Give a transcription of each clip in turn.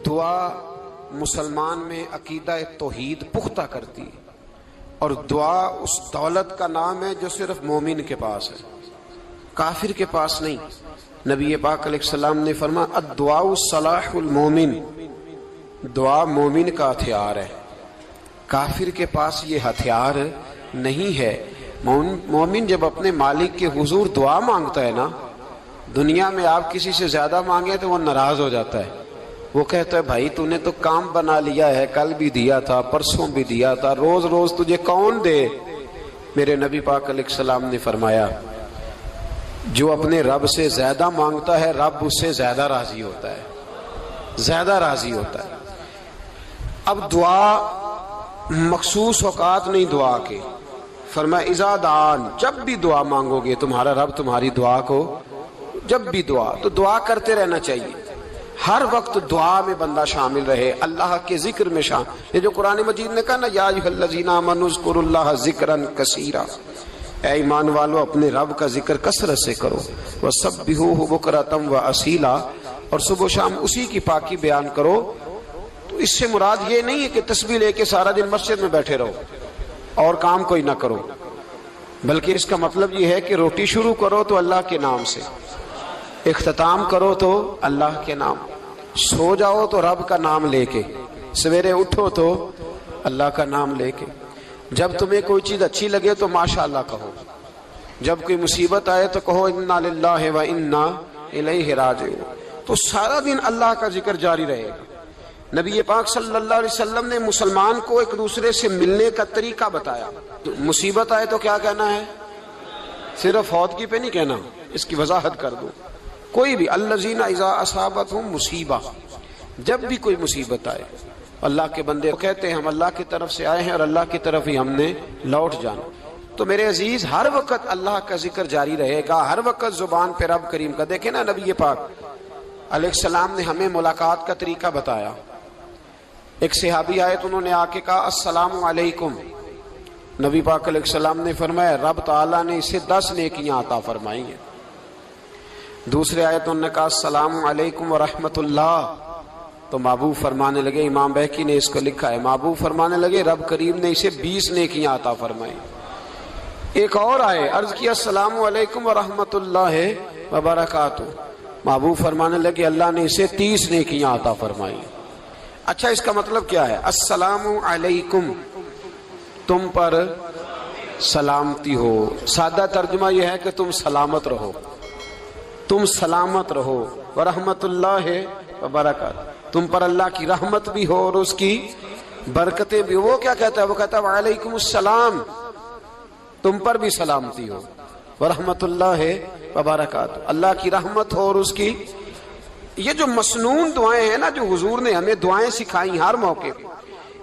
دعا مسلمان میں عقیدہ توحید پختہ کرتی ہے، اور دعا اس دولت کا نام ہے جو صرف مومن کے پاس ہے، کافر کے پاس نہیں۔ نبی پاک علیہ السلام نے فرمایا الدعاء صلاح المومن، دعا مومن کا ہتھیار ہے، کافر کے پاس یہ ہتھیار نہیں ہے۔ مومن جب اپنے مالک کے حضور دعا مانگتا ہے نا، دنیا میں آپ کسی سے زیادہ مانگے تو وہ ناراض ہو جاتا ہے، وہ کہتا ہے بھائی تو نے تو کام بنا لیا ہے، کل بھی دیا تھا، پرسوں بھی دیا تھا، روز روز تجھے کون دے؟ میرے نبی پاک علیہ السلام نے فرمایا جو اپنے رب سے زیادہ مانگتا ہے رب اس سے زیادہ راضی ہوتا ہے، زیادہ راضی ہوتا ہے۔ اب دعا مخصوص اوقات نہیں دعا کے، فرمایا اذا دعان، جب بھی دعا مانگو گے تمہارا رب تمہاری دعا کو، جب بھی دعا تو دعا کرتے رہنا چاہیے، ہر وقت دعا میں بندہ شامل رہے، اللہ کے ذکر میں شامل۔ یہ جو قرآن مجید نے کہا نا یا ایھا الذین آمنوا اذکروا اللہ ذکرا کثیرا، اے ایمان والو اپنے رب کا ذکر کثرت سے کرو، وسبحوہ بکرۃ واصیلا، اور صبح و شام اسی کی پاکی بیان کرو۔ تو اس سے مراد یہ نہیں ہے کہ تسبیح لے کے سارا دن مسجد میں بیٹھے رہو اور کام کوئی نہ کرو، بلکہ اس کا مطلب یہ ہے کہ روٹی شروع کرو تو اللہ کے نام سے، اختتام کرو تو اللہ کے نام، سو جاؤ تو رب کا نام لے کے، سویرے اٹھو تو اللہ کا نام لے کے، جب تمہیں کوئی چیز اچھی لگے تو ماشاءاللہ کہو، جب کوئی مصیبت آئے تو کہو انا للہ و انا الیہ راجعون۔ تو سارا دن اللہ کا ذکر جاری رہے گا۔ نبی پاک صلی اللہ علیہ وسلم نے مسلمان کو ایک دوسرے سے ملنے کا طریقہ بتایا۔ مصیبت آئے تو کیا کہنا ہے؟ صرف فوت کی پہ نہیں کہنا، اس کی وضاحت کر دو۔ کوئی بھی الذین اذا اصابتہم مصیبہ، جب بھی کوئی مصیبت آئے، اللہ کے بندے کہتے ہیں ہم اللہ کی طرف سے آئے ہیں اور اللہ کی طرف ہی ہم نے لوٹ جانا۔ تو میرے عزیز ہر وقت اللہ کا ذکر جاری رہے گا، ہر وقت زبان پہ رب کریم کا۔ دیکھیں نا نبی پاک علیہ السلام نے ہمیں ملاقات کا طریقہ بتایا۔ ایک صحابی آئے تو انہوں نے آ کے کہا السلام علیکم، نبی پاک علیہ السلام نے فرمایا رب تعالیٰ نے اسے 10 نیکیاں عطا فرمائی ہیں۔ دوسرے آئے تو انہوں نے کہا السلام علیکم ورحمۃ اللہ، تو محبوب فرمانے لگے، امام بہقی نے اس کو لکھا ہے، محبوب فرمانے لگے رب کریم نے اسے 20 نیکیاں عطا فرمائی۔ ایک اور آئے، عرض کیا السلام علیکم ورحمۃ اللہ وبرکاتہ، محبوب فرمانے لگے اللہ نے اسے 30 نیکیاں عطا فرمائی۔ اچھا اس کا مطلب کیا ہے؟ السلام علیکم، تم پر سلامتی ہو، سادہ ترجمہ یہ ہے کہ تم سلامت رہو، تم سلامت رہو، ورحمۃ اللہ وبرکاتہ، تم پر اللہ کی رحمت بھی ہو اور اس کی برکتیں بھی ہو۔ وہ کیا کہتا ہے؟ وہ کہتا ہے وعلیکم السلام، تم پر بھی سلامتی ہو، ورحمۃ اللہ وبرکاتہ، اللہ کی رحمت ہو اور اس کی۔ یہ جو مسنون دعائیں ہیں نا، جو حضور نے ہمیں دعائیں سکھائی ہر موقع پہ،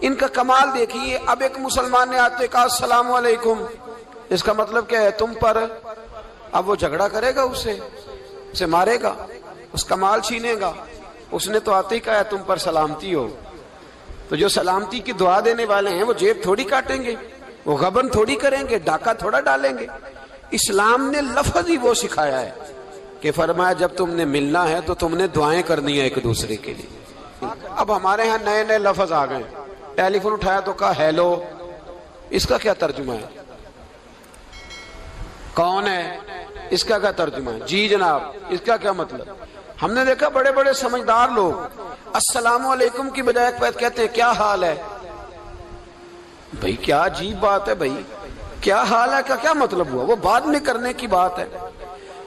ان کا کمال دیکھیے۔ اب ایک مسلمان نے آتے کہا السلام علیکم، اس کا مطلب کیا ہے؟ تم پر۔ اب وہ جھگڑا کرے گا، اسے مارے گا، اس کا مال چھینے گا؟ اس نے تو آتے ہی کہا تم پر سلامتی ہو۔ تو جو سلامتی کی دعا دینے والے ہیں وہ جیب تھوڑی کاٹیں گے، وہ غبن تھوڑی کریں گے، ڈاکہ تھوڑا ڈالیں گے۔ اسلام نے لفظ ہی وہ سکھایا ہے کہ فرمایا جب تم نے ملنا ہے تو تم نے دعائیں کرنی ہیں ایک دوسرے کے لیے۔ اب ہمارے ہاں نئے نئے لفظ آ گئے، ٹیلی فون اٹھایا تو کہا ہیلو، اس کا کیا ترجمہ ہے؟ کون ہے، اس کا کیا ترجمہ ہے؟ جی جناب، اس کا کیا مطلب؟ ہم نے دیکھا بڑے بڑے سمجھدار لوگ السلام علیکم کی بجائے کہتے ہیں کیا حال ہے۔ بھائی کیا عجیب بات ہے، بھائی کیا حال ہے کا کیا مطلب ہوا؟ وہ بعد میں کرنے کی بات ہے۔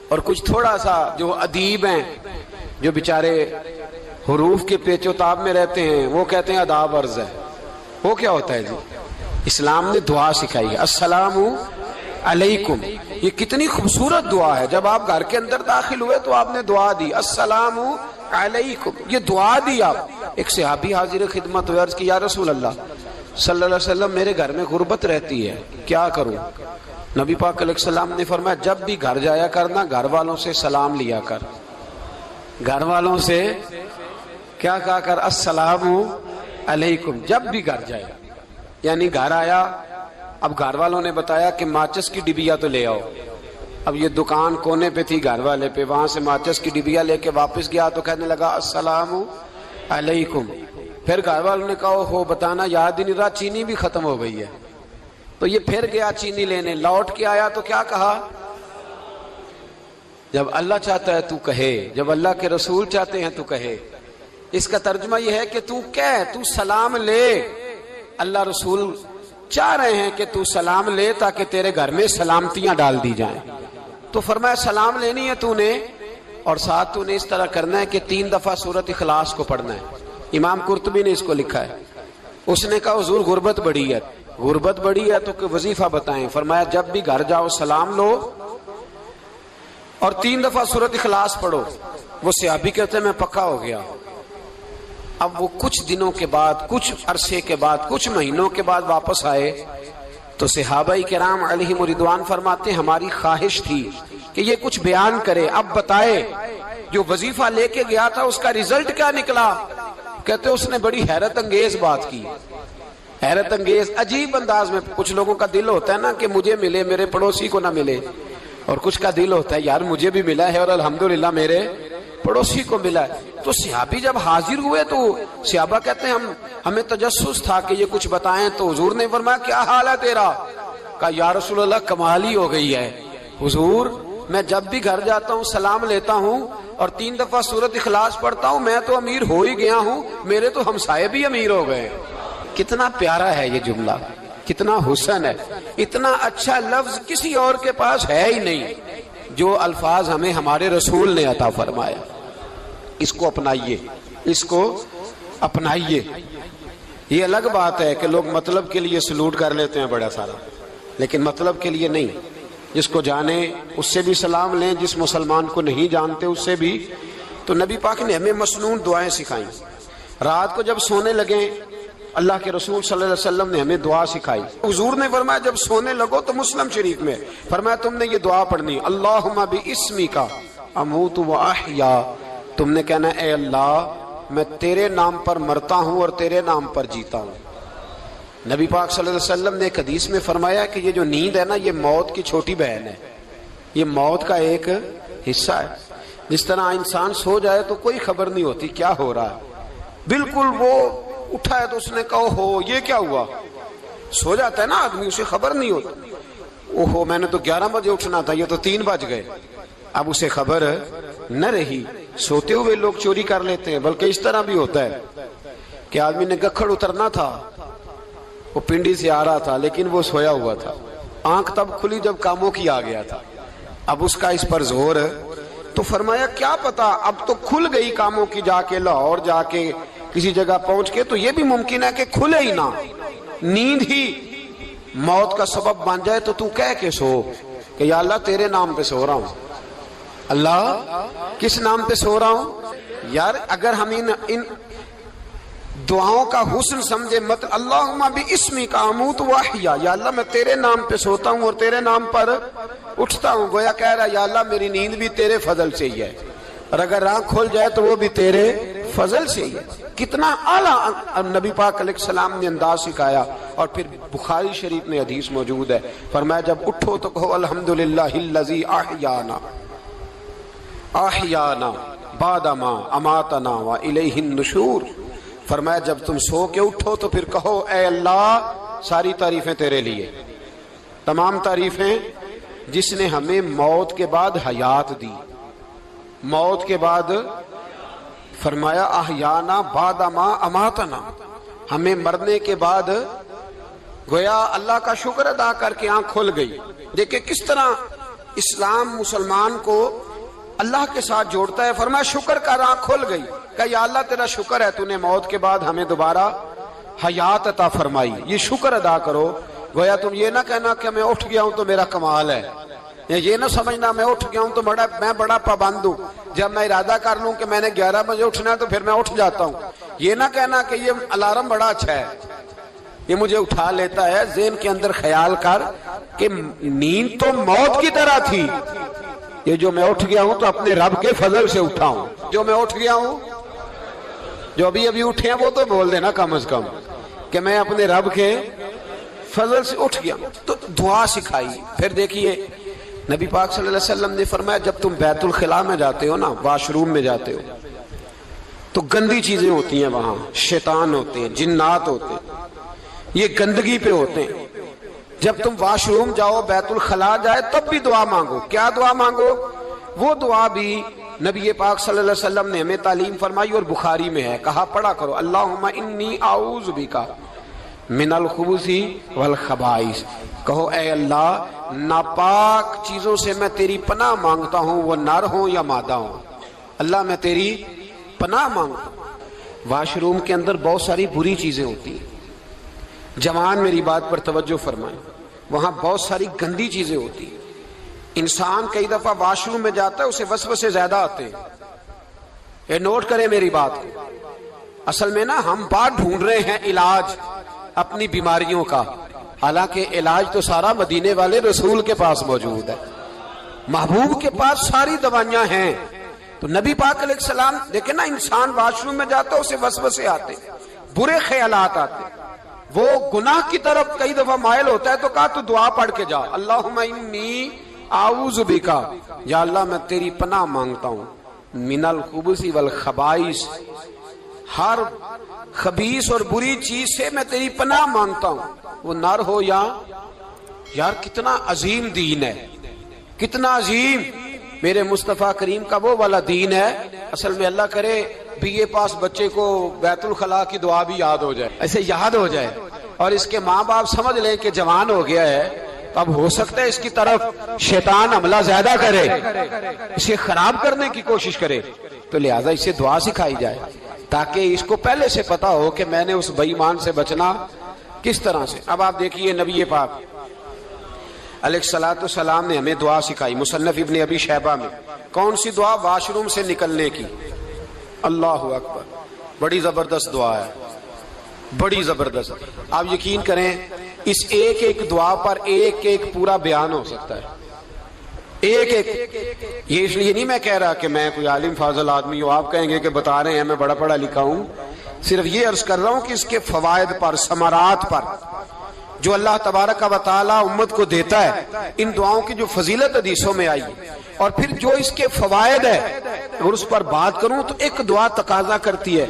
اور کچھ تھوڑا سا جو ادیب ہیں، جو بیچارے حروف کے پیچ و تاب میں رہتے ہیں، وہ کہتے ہیں آداب عرض ہے۔ وہ کیا ہوتا ہے جی؟ اسلام نے دعا سکھائی ہے السلام علیکم، یہ کتنی خوبصورت دعا ہے۔ جب آپ گھر کے اندر داخل ہوئے تو آپ نے دعا دی السلام علیکم، یہ دعا دی آپ۔ ایک صحابی حاضر خدمت ہوئے، عرض کی یا رسول اللہ صلی اللہ علیہ وسلم میرے گھر میں غربت رہتی ہے، کیا کروں؟ نبی پاک علیہ السلام نے فرمایا جب بھی گھر جایا کرنا گھر والوں سے سلام لیا کر، گھر والوں سے کیا کہا کر؟ السلام علیکم، جب بھی گھر جائے۔ یعنی گھر آیا، اب گھر والوں نے بتایا کہ ماچس کی ڈبیا تو لے آؤ۔ اب یہ دکان کونے پہ تھی گھر والے پہ، وہاں سے ماچس کی ڈبیا لے کے واپس گیا تو کہنے لگا السلام علیکم. پھر گھر والوں نے کہا ہو بتانا یاد ہی نہیں رہا, چینی بھی ختم ہو گئی ہے. تو یہ پھر گیا چینی لینے, لوٹ کے آیا تو کیا کہا؟ جب اللہ چاہتا ہے تو کہے, جب اللہ کے رسول چاہتے ہیں تو کہے. اس کا ترجمہ یہ ہے کہ تو کہہ, تو سلام لے. اللہ رسول چاہ رہے ہیں کہ تو سلام لے تاکہ تیرے گھر میں سلامتیاں ڈال دی جائیں. تو فرمایا سلام لینی ہے تو نے, اور ساتھ تو نے اس طرح کرنا ہے کہ 3 دفعہ سورۃ اخلاص کو پڑھنا ہے. امام قرطبی نے اس کو لکھا ہے. اس نے کہا حضور غربت بڑی ہے, غربت بڑی ہے تو کہ وظیفہ بتائیں. فرمایا جب بھی گھر جاؤ سلام لو اور 3 دفعہ سورۃ اخلاص پڑھو. وہ صحابی کہتے ہیں میں پکا ہو گیا. اب وہ کچھ دنوں کے بعد, کچھ عرصے کے بعد, کچھ مہینوں کے بعد واپس آئے تو صحابہ کرام علیہم رضوان فرماتے ہیں ہماری خواہش تھی کہ یہ کچھ بیان کرے, اب بتائے جو وظیفہ لے کے گیا تھا اس کا رزلٹ کیا نکلا. کہتے اس نے بڑی حیرت انگیز بات کی, حیرت انگیز عجیب انداز میں. کچھ لوگوں کا دل ہوتا ہے نا کہ مجھے ملے میرے پڑوسی کو نہ ملے, اور کچھ کا دل ہوتا ہے یار مجھے بھی ملا ہے اور الحمدللہ میرے پڑوسی کو ملا ہے. تو صحابی جب حاضر ہوئے تو صحابہ کہتے ہیں ہمیں تجسس تھا کہ یہ کچھ بتائیں. تو حضور نے فرمایا کیا حال ہے تیرا؟ کہا یا رسول اللہ کمال ہی ہو گئی ہے حضور, میں جب بھی گھر جاتا ہوں سلام لیتا ہوں اور 3 دفعہ سورۃ اخلاص پڑھتا ہوں. میں تو امیر ہو ہی گیا ہوں, میرے تو ہمسائے بھی امیر ہو گئے. کتنا پیارا ہے یہ جملہ, کتنا حسن ہے. اتنا اچھا لفظ کسی اور کے پاس ہے ہی نہیں جو الفاظ ہمیں ہمارے رسول نے عطا فرمایا. اس کو اپنائیے, اس کو اپنائیے. یہ الگ بات ہے کہ لوگ مطلب کے لیے سلوٹ کر لیتے ہیں بڑا سارا, لیکن مطلب کے لیے نہیں. جس کو جانے اس سے بھی سلام لیں, جس مسلمان کو نہیں جانتے اس سے بھی. تو نبی پاک نے ہمیں مسنون دعائیں سکھائیں. رات کو جب سونے لگیں اللہ کے رسول صلی اللہ علیہ وسلم نے ہمیں دعا سکھائی. حضور نے فرمایا جب سونے لگو تو مسلم شریف میں فرمایا تم نے یہ دعا پڑھنی, اللہم باسمک اموت و احیا. تم نے کہنا اے اللہ میں تیرے نام پر مرتا ہوں اور تیرے نام پر جیتا ہوں. نبی پاک صلی اللہ علیہ وسلم نے ایک حدیث میں فرمایا کہ یہ جو نیند ہے نا یہ موت کی چھوٹی بہن ہے, یہ موت کا ایک حصہ ہے. جس طرح انسان سو جائے تو کوئی خبر نہیں ہوتی کیا ہو رہا ہے, بالکل وہ اٹھا ہے تو اس نے کہا ہو یہ کیا ہوا. سو جاتا ہے نا آدمی, اسے خبر نہیں ہوتی. اوہو میں نے تو 11 بجے اٹھنا تھا, یہ تو 3 بج گئے. اب اسے خبر نہ رہی. سوتے ہوئے لوگ چوری کر لیتے ہیں, بلکہ اس طرح بھی ہوتا ہے کہ آدمی نے گکھڑ اترنا تھا, وہ پنڈی سے آ رہا تھا لیکن وہ سویا ہوا تھا. آنکھ تب کھلی جب کاموں کی آ گیا تھا. اب اس کا اس پر زور, تو فرمایا کیا پتا اب تو کھل گئی کاموں کی, جا کے لاہور جا کے کسی جگہ پہنچ کے, تو یہ بھی ممکن ہے کہ کھلے ہی نہ, نیند ہی موت کا سبب بن جائے. تو کہہ کے سو کہ یا اللہ تیرے نام پہ سو رہا ہوں. اللہ کس نام پہ سو رہا ہوں یار. اگر ہم ان دعاؤں کا حسن سمجھے, مت اللہم باسمک اموت و احیا, یا اللہ میں تیرے نام پہ سوتا ہوں اور تیرے نام پر اٹھتا ہوں. گویا کہہ رہا یا اللہ میری نیند بھی تیرے فضل سے ہی ہے, اور اگر آنکھ کھل جائے تو وہ بھی تیرے فضل سے ہی ہے. کتنا اعلیٰ نبی پاک علیہ السلام نے انداز سکھایا. اور پھر بخاری شریف میں حدیث موجود ہے, فرمایا جب اٹھو تو کہو الحمدللہ الذی احیانا احیانا بعد ما اماتنا والیہ النشور. فرمایا جب تم سو کے اٹھو تو پھر کہو اے اللہ ساری تعریفیں تیرے لیے, تمام تعریفیں جس نے ہمیں موت کے بعد حیات دی, موت کے بعد. فرمایا احیانا بعد ما اماتنا, ہمیں مرنے کے بعد گویا اللہ کا شکر ادا کر کے آنکھ کھل گئی. دیکھیں کس طرح اسلام مسلمان کو اللہ کے ساتھ جوڑتا ہے. فرمایا شکر کر, آنکھ کھل گئی. کہ یا اللہ تیرا شکر ہے تو نے موت کے بعد ہمیں دوبارہ حیات عطا فرمائی, یہ شکر ادا کرو. گویا تم یہ نہ کہنا کہ میں اٹھ گیا ہوں تو میرا کمال ہے, یہ نہ سمجھنا میں اٹھ گیا ہوں تو میں بڑا پابند ہوں, جب میں ارادہ کر لوں کہ میں نے 11 بجے اٹھنا ہے تو پھر میں اٹھ جاتا ہوں. یہ نہ کہنا کہ یہ الارم بڑا اچھا ہے, یہ مجھے اٹھا لیتا ہے. ذہن کے اندر خیال کر کہ نیند تو موت کی طرح تھی, یہ جو میں اٹھ گیا ہوں تو اپنے رب کے فضل سے اٹھا ہوں. جو میں اٹھ گیا ہوں, جو ابھی اٹھے ہیں وہ تو بول دینا کم از کم کہ میں اپنے رب کے فضل سے اٹھ گیا. تو دعا سکھائی. پھر دیکھیے نبی پاک صلی اللہ علیہ وسلم نے فرمایا جب تم بیت الخلاء میں جاتے ہو نا, واش روم میں جاتے ہو, تو گندی چیزیں ہوتی ہیں وہاں، شیطان ہوتے ہیں، جنات ہوتے ہیں، یہ گندگی پہ ہوتے ہیں۔ جب تم واش روم جاؤ، بیت الخلا جائے، تب بھی دعا مانگو۔ کیا دعا مانگو؟ وہ دعا بھی نبی پاک صلی اللہ علیہ وسلم نے ہمیں تعلیم فرمائی اور بخاری میں ہے، کہا پڑھا کرو، اللہم انی اعوذ بک من الخبث والخبائث۔ کہو اے اللہ، ناپاک چیزوں سے میں تیری پناہ مانگتا ہوں، وہ نر ہوں یا مادہ ہوں۔ اللہ میں تیری پناہ مانگتا ہوں۔ واش روم کے اندر بہت ساری بری چیزیں ہوتی ہیں، جوان میری بات پر توجہ فرمائیں، وہاں بہت ساری گندی چیزیں ہوتی ہیں۔ انسان کئی دفعہ واش روم میں جاتا ہے، اسے وسوسے زیادہ آتے ہیں، یہ نوٹ کریں میری بات کو۔ اصل میں نا ہم بات ڈھونڈ رہے ہیں علاج اپنی بیماریوں کا، حالانکہ علاج تو سارا مدینے والے رسول کے پاس موجود ہے، محبوب کے پاس ساری دوائیاں ہیں۔ تو نبی پاک علیہ السلام دیکھیں نا، انسان واش روم میں جاتا ہے، اسے وسوسے آتے، برے خیالات آتے، وہ گناہ کی طرف کئی دفعہ مائل ہوتا ہے، تو کہا تو دعا پڑھ کے جا، اللہم انی اعوذ بک، یا اللہ میں تیری پناہ مانگتا ہوں، من الخبث والخبائث، ہر خبیث اور بری چیز سے میں تیری پناہ مانگتا ہوں، وہ نر ہو یا یار کتنا عظیم دین ہے، کتنا عظیم میرے مصطفیٰ کریم کا وہ والا دین ہے۔ اصل میں اللہ کرے بی اے پاس بچے کو بیت الخلا کی دعا بھی یاد ہو جائے، ایسے یاد ہو جائے، اور اس کے ماں باپ سمجھ لیں کہ جوان ہو گیا ہے، تو اب ہو سکتا ہے اس کی طرف شیطان حملہ زیادہ کرے، اسے خراب کرنے کی کوشش کرے، تو لہٰذا اسے دعا سکھائی جائے تاکہ اس کو پہلے سے پتا ہو کہ میں نے اس بے ایمان سے بچنا کس طرح سے۔ اب آپ دیکھیے نبی پاک علیہ الصلوۃ والسلام نے ہمیں دعا سکھائی، مصنف ابن ابی شیبہ میں۔ کون سی دعا؟ واش روم سے نکلنے کی۔ اللہ اکبر، بڑی زبردست دعا ہے، بڑی زبردست۔ آپ یقین کریں اس ایک ایک دعا پر ایک ایک پورا بیان ہو سکتا ہے، ایک ایک۔ یہ اس لیے نہیں میں کہہ رہا کہ میں کوئی عالم فاضل آدمی ہوں، آپ کہیں گے کہ بتا رہے ہیں میں بڑا پڑھا لکھا ہوں، صرف یہ عرض کر رہا ہوں کہ اس کے فوائد پر، ثمرات پر جو اللہ تبارک و تعالی امت کو دیتا ہے، ان دعاؤں کی جو فضیلت حدیثوں میں آئی، اور پھر جو اس کے فوائد ہے، اگر اس پر بات کروں تو ایک دعا تقاضا کرتی ہے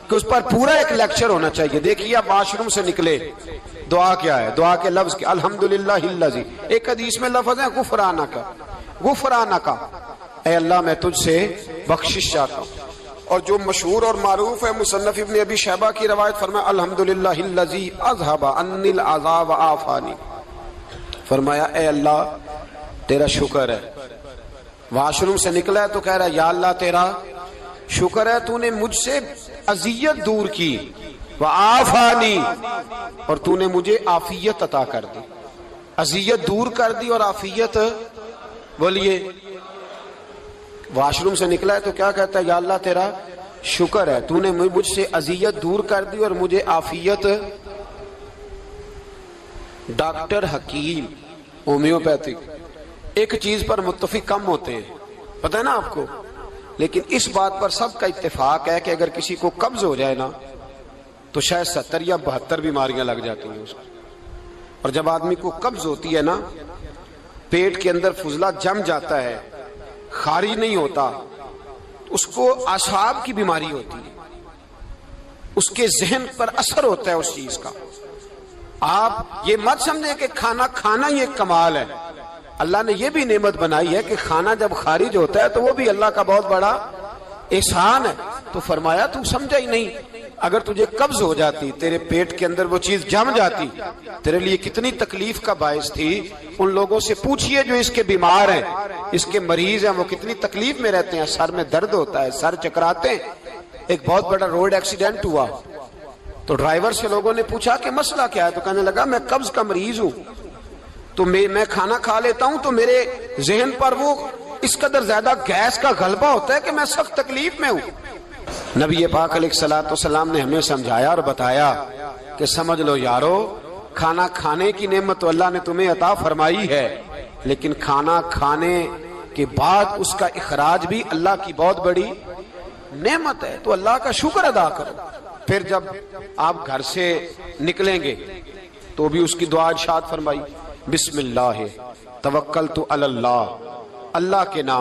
کہ اس پر پورا ایک لیکچر ہونا چاہیے۔ دیکھیے آپ واش روم سے نکلے، دعا کیا ہے؟ دعا کے لفظ کے الحمدللہ الذی، ایک حدیث میں لفظ ہے غفرانک، غفرانک، اے اللہ میں تجھ سے بخشش چاہتا ہوں۔ اور جو مشہور اور معروف ہے مصنف ابن ابی شیبہ کی روایت، فرمایا الحمدللہ الذی اذھب عنی العذاب وعافانی، فرمایا اے اللہ تیرا شکر ہے۔ واش روم سے نکلا ہے تو کہہ رہا ہے یا اللہ تیرا شکر ہے، تو نے مجھ سے اذیت دور کی، وعافانی، اور تو نے مجھے عافیت عطا کر دی، اذیت دور کر دی اور عافیت۔ بولیے، واش روم سے نکلا ہے تو کیا کہتا ہے؟ یا اللہ تیرا شکر ہے، تو نے مجھ سے اذیت دور کر دی اور مجھے عافیت۔ ڈاکٹر حکیم ہومیوپیتھک ایک چیز پر متفق کم ہوتے ہیں، پتہ ہے نا آپ کو، لیکن اس بات پر سب کا اتفاق ہے کہ اگر کسی کو قبض ہو جائے نا تو شاید 70 یا 72 بیماریاں لگ جاتی ہیں اس کو۔ اور جب آدمی کو قبض ہوتی ہے نا، پیٹ کے اندر فضلہ جم جاتا ہے، خارج نہیں ہوتا، اس کو اعصاب کی بیماری ہوتی ہے، اس کے ذہن پر اثر ہوتا ہے اس چیز کا۔ آپ یہ مت سمجھیں کہ کھانا کھانا ہی ایک کمال ہے، اللہ نے یہ بھی نعمت بنائی ہے کہ کھانا جب خارج ہوتا ہے تو وہ بھی اللہ کا بہت بڑا احسان ہے۔ تو فرمایا تو سمجھا ہی نہیں، اگر تجھے قبض ہو جاتی، تیرے پیٹ کے اندر وہ چیز جم جاتی، تیرے لیے کتنی تکلیف کا باعث تھی۔ ان لوگوں سے پوچھئے جو اس کے بیمار ہیں، اس کے مریض ہیں، وہ کتنی تکلیف میں رہتے ہیں، سر میں درد ہوتا ہے، سر چکراتے ہیں۔ ایک بہت بڑا روڈ ایکسیڈنٹ ہوا تو ڈرائیور سے لوگوں نے پوچھا کہ مسئلہ کیا ہے، تو کہنے لگا میں قبض کا مریض ہوں، تو میں کھانا کھا لیتا ہوں تو میرے ذہن پر وہ اس قدر زیادہ گیس کا غلبہ ہوتا ہے کہ میں سخت تکلیف میں ہوں۔ نبی پاک علیہ الصلوۃ والسلام نے ہمیں سمجھایا اور بتایا کہ سمجھ لو یارو، کھانا کھانے کی نعمت تو اللہ نے تمہیں عطا فرمائی ہے، لیکن کھانا کھانے کے بعد اس کا اخراج بھی اللہ کی بہت بڑی نعمت ہے، تو اللہ کا شکر ادا کرو۔ پھر جب آپ گھر سے نکلیں گے تو بھی اس کی دعا ارشاد فرمائی، بسم اللہ توکلت علی اللہ، اللہ کے نام